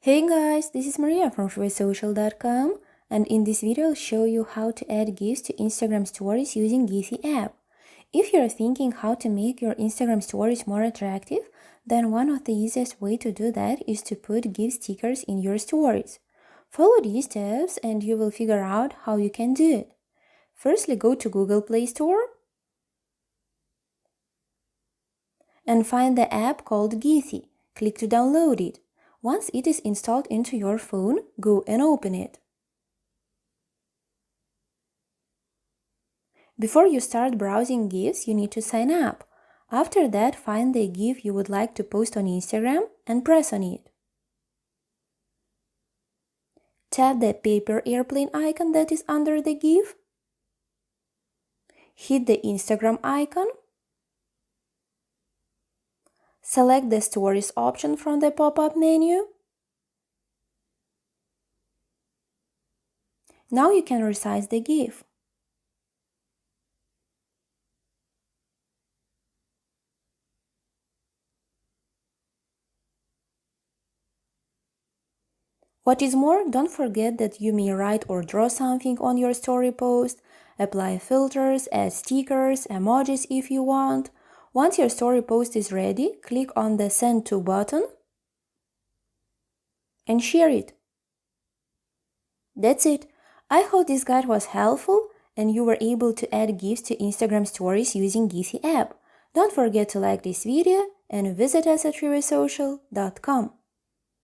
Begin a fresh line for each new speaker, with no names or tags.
Hey guys, this is Maria from resize.com, and in this video I'll show you how to add GIFs to Instagram stories using Giphy app. If you're thinking how to make your Instagram stories more attractive, then one of the easiest way to do that is to put GIF stickers in your stories. Follow these steps and you will figure out how you can do it. Firstly, go to Google Play Store and find the app called Giphy. Click to download it. Once it is installed into your phone, go and open it. Before you start browsing GIFs, you need to sign up. After that, find the GIF you would like to post on Instagram and press on it. Tap the paper airplane icon that is under the GIF. Hit the Instagram icon. Select the Stories option from the pop-up menu. Now you can resize the GIF. What is more, don't forget that you may write or draw something on your story post, apply filters, add stickers, emojis if you want. Once your story post is ready, click on the Send To button and share it. That's it. I hope this guide was helpful and you were able to add GIFs to Instagram stories using Giphy app. Don't forget to like this video and visit us at resize.com.